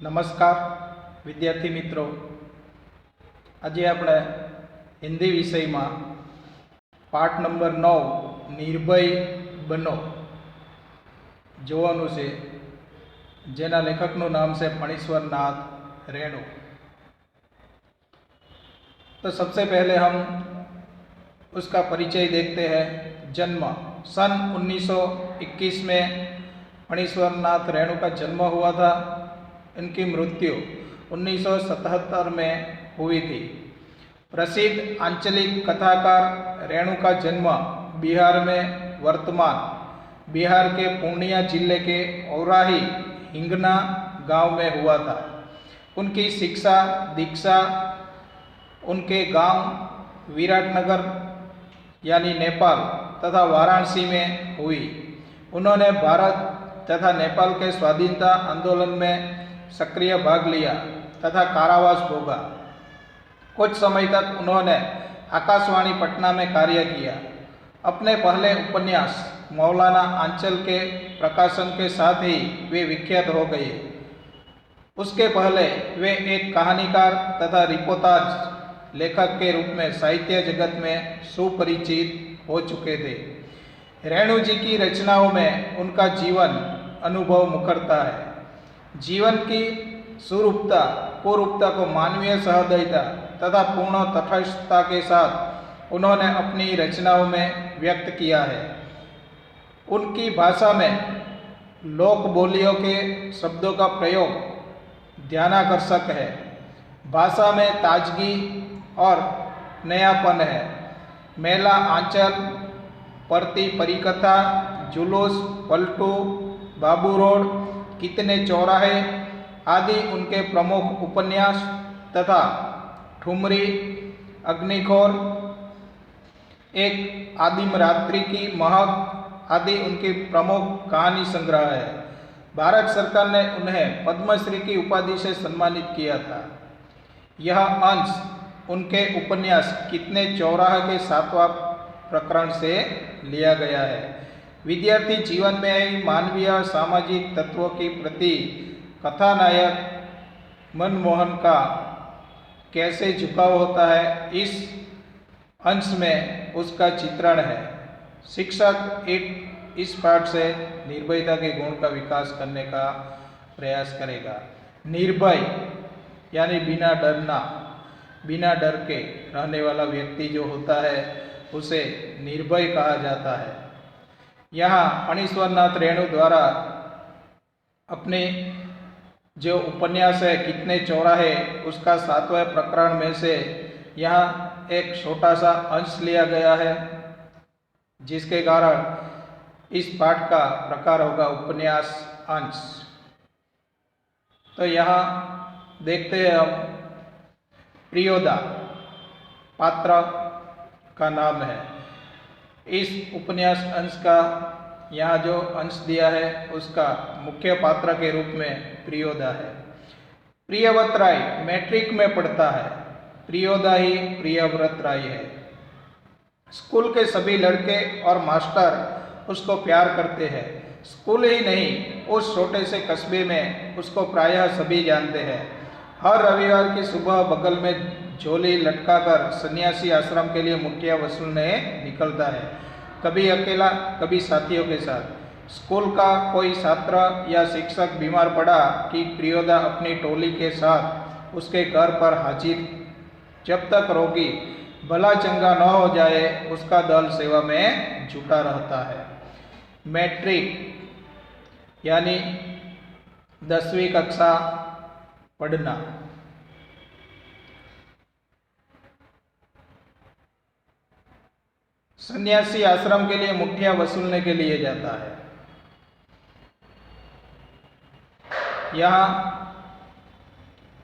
નમસ્કાર વિદ્યાર્થી મિત્રો, આજે આપણે હિન્દી વિષયમાં પાઠ નંબર 9 નિર્ભય બનો જોવાનું છે, જેના લેખકનું નામ છે फणीश्वर नाथ रेणु। तो सबसे पहले हम उसका परिचय देखते हैं। जन्म सन 1921 में फणीश्वर नाथ रेणु का जन्म हुआ था। इनकी मृत्यु 1977 में हुई थी। प्रसिद्ध आंचलिक कथाकार रेणु का जन्म बिहार में वर्तमान बिहार के पूर्णिया जिले के औराही हिंगना गांव में हुआ था। उनकी शिक्षा दीक्षा उनके गांव विराटनगर यानी नेपाल तथा वाराणसी में हुई। उन्होंने भारत तथा नेपाल के स्वाधीनता आंदोलन में सक्रिय भाग लिया तथा कारावास भोगा। कुछ समय तक उन्होंने आकाशवाणी पटना में कार्य किया। अपने पहले उपन्यास मौलाना आंचल के प्रकाशन के साथ ही वे विख्यात हो गए। उसके पहले वे एक कहानीकार तथा रिपोर्टाज लेखक के रूप में साहित्य जगत में सुपरिचित हो चुके थे। रेणु जी की रचनाओं में उनका जीवन अनुभव मुखरता है। जीवन की सुरूपता कुरूपता को मानवीय सहृदयता तथा पूर्ण तटस्थता के साथ उन्होंने अपनी रचनाओं में व्यक्त किया है। उनकी भाषा में लोक बोलियों के शब्दों का प्रयोग ध्यानाकर्षक है। भाषा में ताजगी और नयापन है। मेला आंचल, परती परिकथा, जुलूस, पलटू, बाबू रोड, कितने चौराहे आदि उनके प्रमुख उपन्यास तथा ठुमरी, अग्निखोर, एक आदिम रात्रि की महक आदि उनकी प्रमुख कहानी संग्रह है। भारत सरकार ने उन्हें पद्मश्री की उपाधि से सम्मानित किया था। यह अंश उनके उपन्यास कितने चौराहे के 7वां प्रकरण से लिया गया है। विद्यार्थी जीवन में मानवीय सामाजिक तत्वों के प्रति कथानायक मनमोहन का कैसे झुकाव होता है, इस अंश में उसका चित्रण है। शिक्षक इस पाठ से निर्भयता के गुण का विकास करने का प्रयास करेगा। निर्भय यानी बिना डरना, बिना डर के रहने वाला व्यक्ति जो होता है उसे निर्भय कहा जाता है। यहाँ फणीश्वर नाथ रेणु द्वारा अपने जो उपन्यास है कितने चौराहे, उसका 7वें प्रकरण में से यहाँ एक छोटा सा अंश लिया गया है, जिसके कारण इस पाठ का प्रकार होगा उपन्यास अंश। तो यहाँ देखते हैं हम, प्रियोदा पात्र का नाम है। इस उपन्यास अंश का यहाँ जो अंश दिया है उसका मुख्य पात्र के रूप में प्रियोदा है। प्रियव्रत राय मैट्रिक में पढ़ता है। प्रियोदा ही प्रियव्रत राय है। स्कूल के सभी लड़के और मास्टर उसको प्यार करते हैं। स्कूल ही नहीं, उस छोटे से कस्बे में उसको प्रायः सभी जानते हैं। हर रविवार की सुबह बगल में झोली लटकाकर सन्यासी आश्रम के लिए मुठिया वसूलने निकलता है, कभी अकेला कभी साथियों के साथ। स्कूल का कोई छात्र या शिक्षक बीमार पड़ा कि प्रियोदा अपनी टोली के साथ उसके घर पर हाजिर। जब तक रोगी भला चंगा न हो जाए उसका दल सेवा में जुटा रहता है। मैट्रिक यानी 10वीं कक्षा पढ़ना। सन्यासी आश्रम के लिए मुठिया वसूलने के लिए जाता है। यहाँ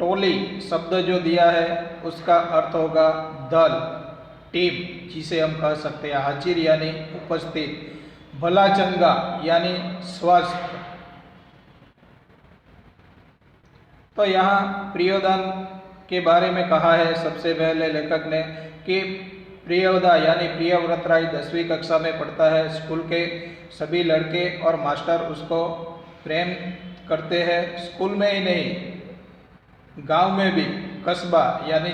टोली शब्द जो दिया है उसका अर्थ होगा दल, टीम, जिसे हम कह सकते हैं। हाजिर यानी उपस्थित, भला चंगा यानी स्वस्थ। तो यहाँ प्रियोदा के बारे में कहा है सबसे पहले लेखक ने कि प्रियोदा यानी प्रियव्रत राय 10वीं कक्षा में पढ़ता है। स्कूल के सभी लड़के और मास्टर उसको प्रेम करते हैं। स्कूल में ही नहीं, गांव में भी, कस्बा यानी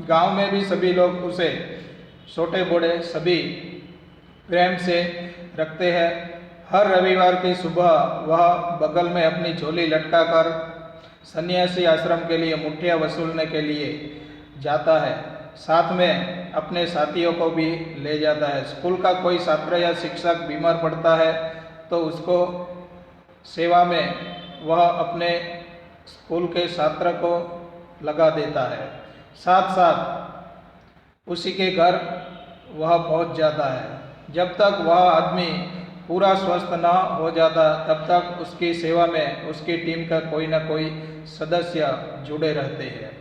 गांव में भी सभी लोग उसे छोटे बड़े सभी प्रेम से रखते हैं। हर रविवार की सुबह वह बगल में अपनी झोली लटकाकर सन्यासी आश्रम के लिए मुठ्ठियाँ वसूलने के लिए जाता है। साथ में अपने साथियों को भी ले जाता है। स्कूल का कोई छात्र या शिक्षक बीमार पड़ता है तो उसको सेवा में वह अपने स्कूल के छात्र को लगा देता है। साथ साथ उसी के घर वह पहुंच जाता है। जब तक वह आदमी पूरा स्वस्थ न हो जाता तब तक उसकी सेवा में उसकी टीम का कोई न कोई सदस्य जुड़े रहते हैं।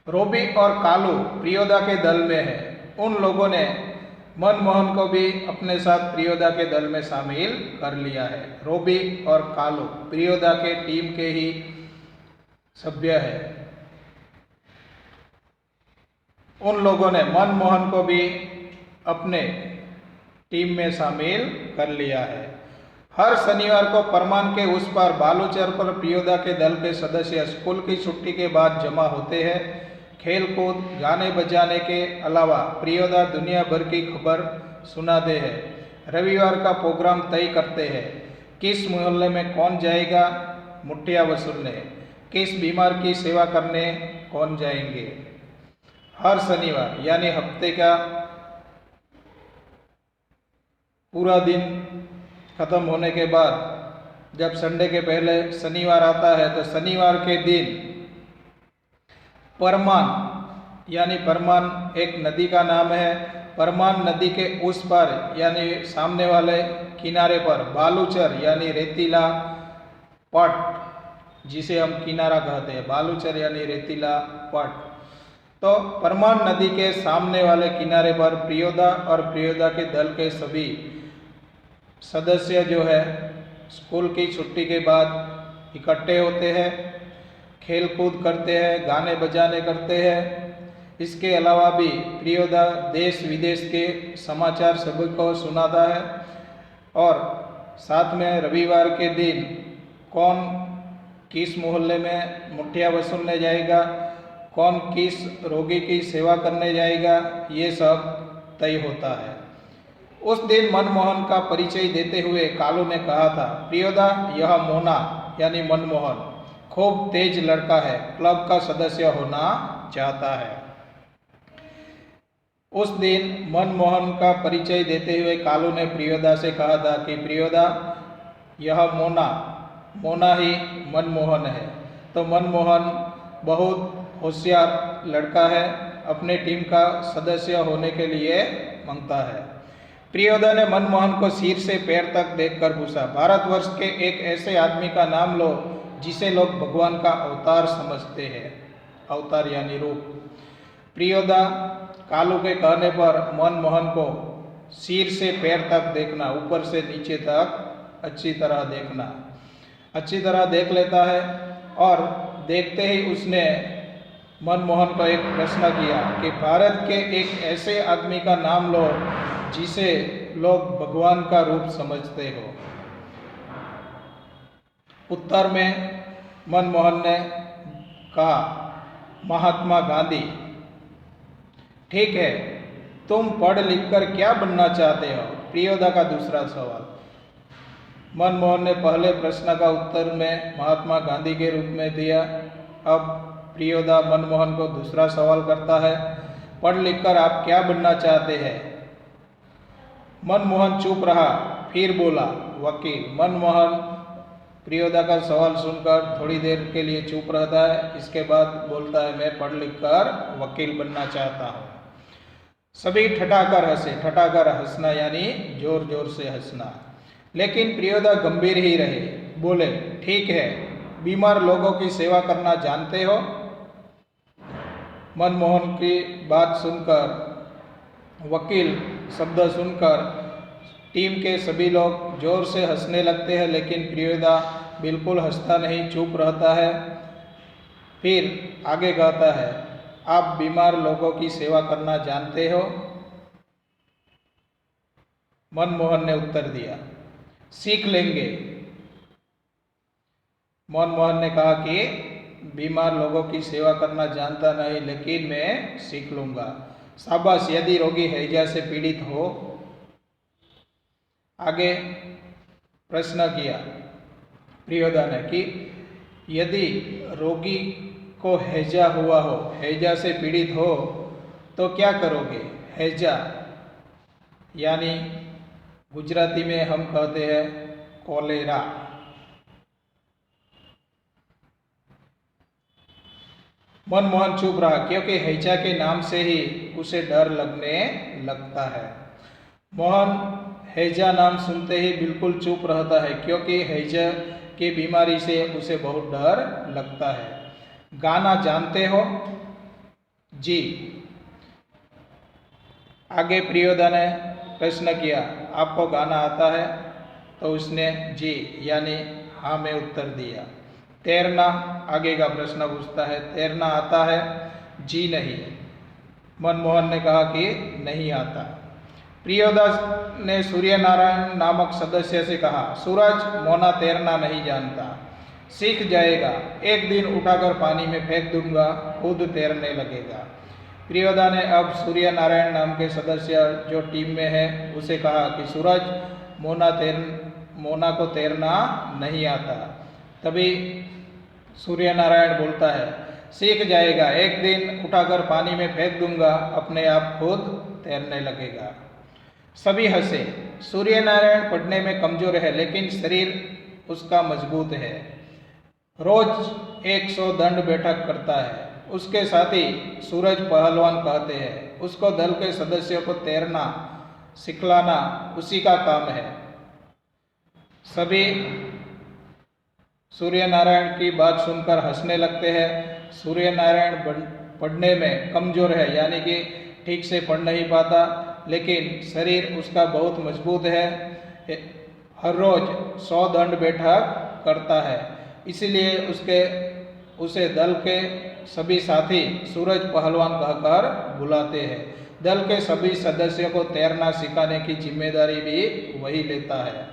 रोबी और कालू प्रियोदा के दल में है। उन लोगों ने मनमोहन को भी अपने साथ प्रियोदा के दल में शामिल कर लिया है। रोबी और कालू प्रियोदा के टीम के ही सभ्य है। उन लोगों ने मनमोहन को भी अपने टीम में शामिल कर लिया है। हर शनिवार को परमान के उस पार बालूचर पर प्रियोदा के दल के सदस्य स्कूल की छुट्टी के बाद जमा होते हैं। खेल कूद गाने बजाने के अलावा प्रियोदा दुनिया भर की खबर सुनाते हैं। रविवार का प्रोग्राम तय करते हैं। किस मोहल्ले में कौन जाएगा मुठ्ठियाँ वसूलने, किस बीमार की सेवा करने कौन जाएंगे। हर शनिवार यानी हफ्ते का पूरा दिन खत्म होने के बाद जब संडे के पहले शनिवार आता है तो शनिवार के दिन परमान यानी परमान एक नदी का नाम है। परमान नदी के उस पार यानी सामने वाले किनारे पर बालूचर यानी रेतीला पट, जिसे हम किनारा कहते हैं, बालूचर यानी रेतीला पट। तो परमान नदी के सामने वाले किनारे पर प्रियोदा और प्रियोदा के दल के सभी सदस्य जो है स्कूल की छुट्टी के बाद इकट्ठे होते हैं, खेल कूद करते हैं, गाने बजाने करते हैं। इसके अलावा भी प्रियोदा देश विदेश के समाचार सभी को सुनाता है और साथ में रविवार के दिन कौन किस मोहल्ले में मुठ्ठियाँ वसूलने जाएगा, कौन किस रोगी की सेवा करने जाएगा, ये सब तय होता है। उस दिन मनमोहन का परिचय देते हुए कालू ने कहा था, प्रियोदा यह मोना यानी मनमोहन खूब तेज लड़का है, क्लब का सदस्य होना चाहता है। उस दिन मनमोहन का परिचय देते हुए कालू ने प्रियोदा से कहा था कि प्रियोदा यह मोना ही मनमोहन है। तो मनमोहन बहुत होशियार लड़का है, अपने टीम का सदस्य होने के लिए मांगता है। प्रियोदा ने मनमोहन को सिर से पैर तक देखकर पूछा, भारतवर्ष के एक ऐसे आदमी का नाम लो जिसे लोग भगवान का अवतार समझते हैं। अवतार यानी रूप। प्रियोदा कालू के कहने पर मनमोहन को सिर से पैर तक देखना, ऊपर से नीचे तक अच्छी तरह देख लेता है और देखते ही उसने मनमोहन को एक प्रश्न किया कि भारत के एक ऐसे आदमी का नाम लो जिसे लोग भगवान का रूप समझते हो। उत्तर में मनमोहन ने कहा, महात्मा गांधी। ठीक है, तुम पढ़ लिखकर क्या बनना चाहते हो? प्रियोदा का दूसरा सवाल। मनमोहन ने पहले प्रश्न का उत्तर में महात्मा गांधी के रूप में दिया। अब प्रियोदा मनमोहन को दूसरा सवाल करता है, पढ़ लिखकर आप क्या बनना चाहते हैं? मनमोहन चुप रहा, फिर बोला, वकील। मनमोहन प्रियोदा का सवाल सुनकर थोड़ी देर के लिए चुप रहता है। इसके बाद बोलता है, मैं पढ़ लिख कर वकील बनना चाहता हूँ। सभी ठठाकर हंसे। ठठाकर हंसना यानी जोर जोर से हंसना। लेकिन प्रियोदा गंभीर ही रहे। बोले, ठीक है, बीमार लोगों की सेवा करना जानते हो? मनमोहन की बात सुनकर, वकील शब्द सुनकर टीम के सभी लोग जोर से हंसने लगते हैं, लेकिन प्रियोदा बिल्कुल हंसता नहीं, चुप रहता है। फिर आगे कहता है, आप बीमार लोगों की सेवा करना जानते हो? मनमोहन ने उत्तर दिया, सीख लेंगे। मनमोहन ने कहा कि बीमार लोगों की सेवा करना जानता नहीं, लेकिन मैं सीख लूँगा। शाबाश। यदि रोगी हैजा से पीड़ित हो। आगे प्रश्न किया प्रियोदा ने कि यदि रोगी को हैजा हुआ हो, हैजा से पीड़ित हो, तो क्या करोगे? हैजा यानी गुजराती में हम कहते हैं कोलेरा। मनमोहन चुप रहा क्योंकि हैजा के नाम से ही उसे डर लगने लगता है। मोहन हैजा नाम सुनते ही बिल्कुल चुप रहता है क्योंकि हैजा की बीमारी से उसे बहुत डर लगता है। गाना जानते हो? जी। आगे प्रियोदा ने प्रश्न किया, आपको गाना आता है? तो उसने जी यानी हाँ में उत्तर दिया। तैरना, आगे का प्रश्न पूछता है, तैरना आता है? जी नहीं। मनमोहन ने कहा कि नहीं आता। प्रियोदा ने सूर्य नारायण नामक सदस्य से कहा, सूरज, मोना तैरना नहीं जानता, सीख जाएगा, एक दिन उठाकर पानी में फेंक दूंगा, खुद तैरने लगेगा। प्रियोदा ने अब सूर्य नारायण नाम के सदस्य जो टीम में है उसे कहा कि सूरज, मोना को तैरना नहीं आता। तभी सूर्य नारायण बोलता है, सीख जाएगा, एक दिन उठाकर पानी में फेंक दूंगा, अपने आप खुद तैरने लगेगा। सभी हंसे। सूर्य नारायण पढ़ने में कमजोर है लेकिन शरीर उसका मजबूत है। रोज 100 दंड बैठक करता है। उसके साथी सूरज पहलवान कहते हैं। उसको दल के सदस्यों को तैरना सिखलाना उसी का काम है। सभी सूर्य नारायण की बात सुनकर हंसने लगते हैं। सूर्य नारायण पढ़ने में कमजोर है यानी कि ठीक से पढ़ नहीं पाता, लेकिन शरीर उसका बहुत मजबूत है। हर रोज 100 दंड बैठक करता है, इसलिए उसे दल के सभी साथी सूरज पहलवान कहकर बुलाते हैं। दल के सभी सदस्यों को तैरना सिखाने की जिम्मेदारी भी वही लेता है।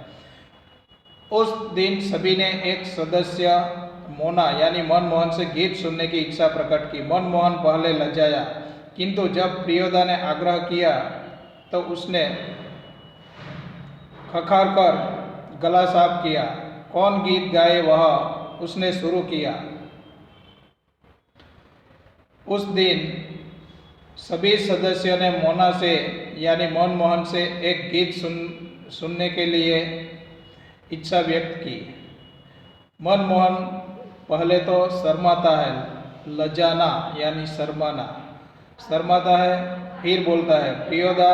उस दिन सभी ने एक सदस्य मोना यानी मनमोहन से गीत सुनने की इच्छा प्रकट की। मनमोहन पहले लजाया, किंतु जब प्रियोदा ने आग्रह किया तो उसने खखार कर गला साफ किया। कौन गीत गाए वह उसने शुरू किया। उस दिन सभी सदस्यों ने मोना से यानी मनमोहन से एक गीत सुनने के लिए इच्छा व्यक्त की। मनमोहन पहले तो शर्माता है, लजाना यानी शर्माता है, फिर बोलता है। प्रियोदा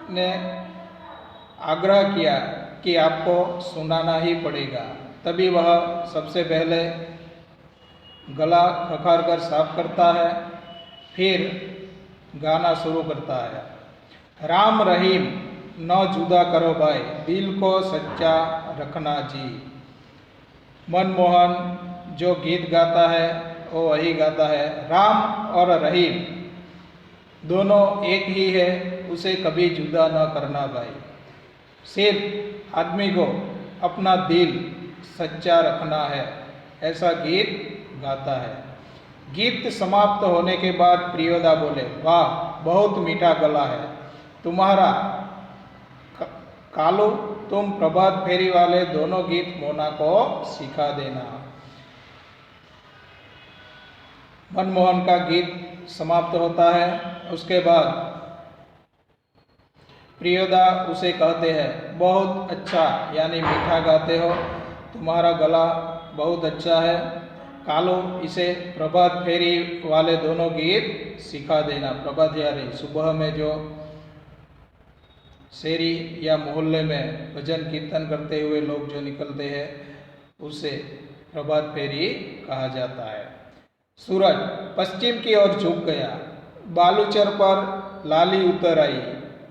ने आग्रह किया कि आपको सुनाना ही पड़ेगा। तभी वह सबसे पहले गला खखार कर साफ करता है, फिर गाना शुरू करता है। राम रहीम न जुदा करो भाई, दिल को सच्चा रखना जी। मनमोहन जो गीत गाता है वो वही गाता है। राम और रहीम दोनों एक ही है, उसे कभी जुदा न करना भाई। सिर्फ आदमी को अपना दिल सच्चा रखना है, ऐसा गीत गाता है। गीत समाप्त होने के बाद प्रियोदा बोले, वाह, बहुत मीठा गला है तुम्हारा कालू, तुम प्रभात फेरी वाले दोनों गीत मोना को सिखा देना। मनमोहन का गीत समाप्त होता है। उसके बाद प्रियोदा उसे कहते हैं, बहुत अच्छा यानी मीठा गाते हो, तुम्हारा गला बहुत अच्छा है कालू, इसे प्रभात फेरी वाले दोनों गीत सिखा देना। प्रभात यानी सुबह में जो शेरी या मोहल्ले में भजन कीर्तन करते हुए लोग जो निकलते हैं उसे प्रभात फेरी कहा जाता है। सूरज पश्चिम की ओर झुक गया। बालूचर पर लाली उतर आई।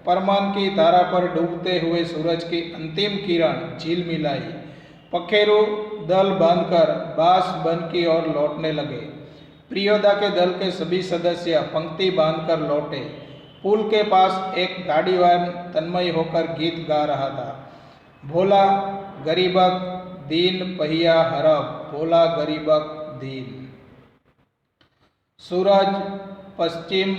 परमान की धारा पर डूबते हुए सूरज की अंतिम किरण झिलमिलाई। पखेरु दल बांधकर बास वन की ओर लौटने लगे। प्रियोदा के दल के सभी सदस्य पंक्ति बांधकर लौटे। पुल के पास एक गाड़ीवान तन्मय होकर गीत गा रहा था। भोला गरीबक दीन पहिया हरब, भोला गरीबक दिन। सूरज पश्चिम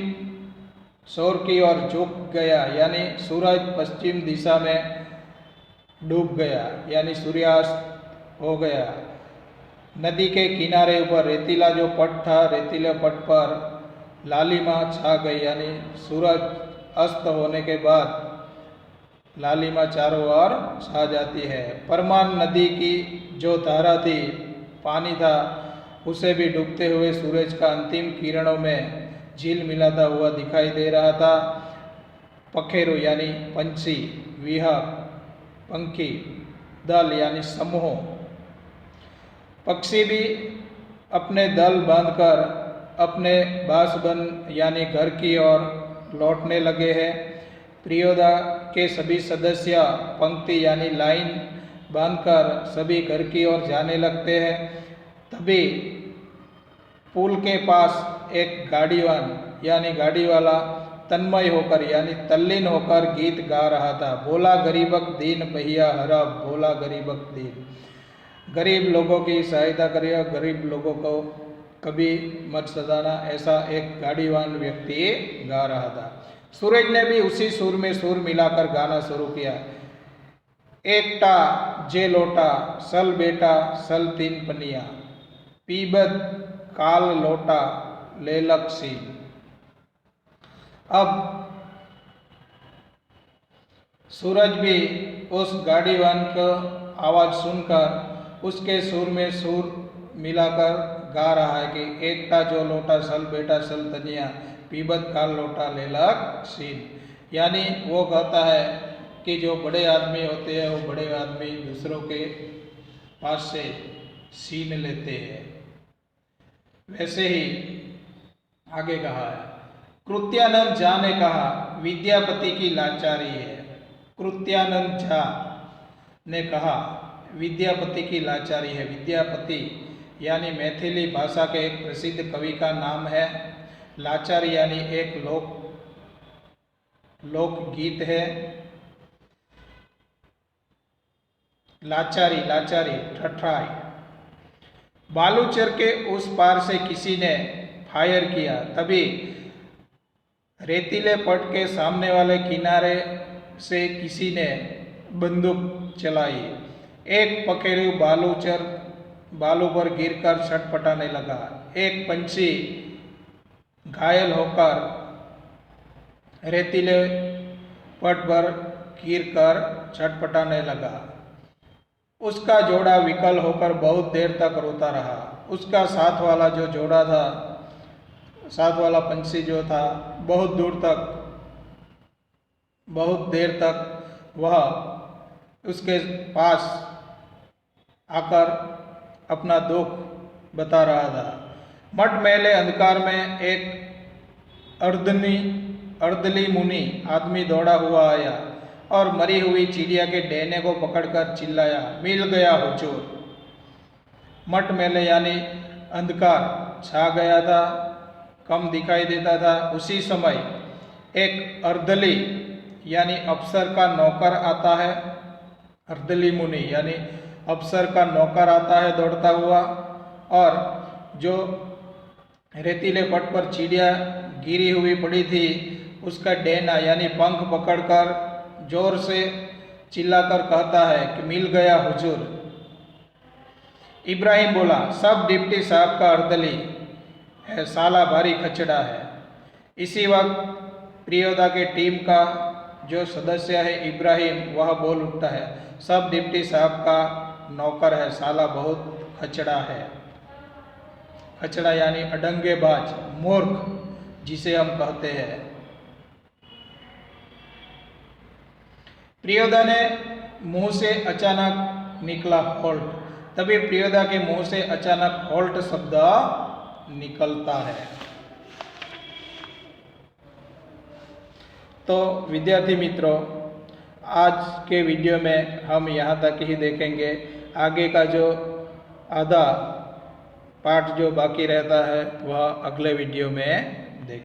शोर की ओर झुक गया, यानी सूरज पश्चिम दिशा में डूब गया, यानी सूर्यास्त हो गया। नदी के किनारे ऊपर रेतीला जो पट था, रेतीले पट पर लालिमा छा गई, यानी सूरज अस्त होने के बाद लालिमा चारों ओर छा जाती है। परमान नदी की जो धारा थी, पानी था, उसे भी डूबते हुए सूरज का अंतिम किरणों में झील मिलाता हुआ दिखाई दे रहा था। पखेरु यानी पंछी, विहंग पंखी, दल यानी समूह पक्षी भी अपने दल बांधकर अपने बासबंद यानी घर की ओर लौटने लगे हैं। प्रियोदा के सभी सदस्य पंक्ति यानी लाइन बांधकर सभी घर की ओर जाने लगते हैं। तभी पुल के पास एक गाड़ीवान यानी गाड़ी वाला तन्मय होकर यानी तल्लीन होकर गीत गा रहा था। बोला गरीबक दीन भैया हरब, बोला गरीबक दीन। गरीब लोगों की सहायता करिए, गरीब लोगों को कभी मत सताना, ऐसा एक गाड़ीवान व्यक्ति गा रहा था। सूरज ने भी उसी सुर में सुर मिलाकर गाना शुरू किया। एकटा जे लोटा सल बेटा सल तीन पनिया, पीबद काल लोटा लेलक सी। अब सूरज भी उस गाड़ीवान को आवाज सुनकर उसके सुर में सुर मिलाकर गा रहा है कि एकटा जो लोटा सल बेटा सल तनिया, पीबत काल लोटा लेलक सीन। यानी वो कहता है कि जो बड़े आदमी होते हैं वो बड़े आदमी दूसरों के पास से सीन लेते हैं। वैसे ही आगे कहा है, कृत्यानंद झा ने कहा विद्यापति की लाचारी है। कृत्यानंद झा ने कहा विद्यापति की लाचारी है। विद्यापति यानी मैथिली भाषा के एक प्रसिद्ध कवि का नाम है। लाचारी यानी एक लोकगीत है। लाचारी लाचारी ठठाई। बालूचर के उस पार से किसी ने फायर किया, तभी रेतीले पट के सामने वाले किनारे से किसी ने बंदूक चलाई। एक पखेरु बालू पर गिरकर छटपटाने लगा। एक पंछी घायल होकर रेतीले पट पर गिरकर छटपटाने लगा। उसका जोड़ा विकल होकर बहुत देर तक रोता रहा। उसका साथ वाला जो जोड़ा था, साथ वाला पंछी जो था, बहुत देर तक वह उसके पास आकर अपना दुख बता रहा था। मटमैले अंधकार में एक अर्दली मुनि आदमी दौड़ा हुआ आया और मरी हुई चिड़िया के डैने को पकड़कर चिल्लाया, मिल गया हुजूर। मटमैले यानी अंधकार छा गया था, कम दिखाई देता था। उसी समय एक अर्दली यानी अफसर का नौकर आता है। अर्दली मुनि यानी अफसर का नौकर आता है दौड़ता हुआ, और जो रेतीले पट पर चिड़िया गिरी हुई पड़ी थी उसका डेना यानी पंख पकड़कर जोर से चिल्लाकर कहता है कि मिल गया हुजूर। इब्राहिम बोला, सब डिप्टी साहब का अर्दली है, साला भारी खचड़ा है। इसी वक्त प्रियोदा के टीम का जो सदस्य है इब्राहिम, वह बोल उठता है, सब डिप्टी साहब का नौकर है, साला बहुत खचड़ा है। खचड़ा यानी अडंगेबाज, मूर्ख जिसे हम कहते हैं। प्रियोदा ने मुंह से अचानक निकला होल्ट। तभी प्रियोदा के मुंह से अचानक होल्ट शब्द निकलता है। तो विद्यार्थी मित्रों, आज के वीडियो में हम यहाँ तक ही देखेंगे। आगे का जो आधा पार्ट जो बाकी रहता है वह अगले वीडियो में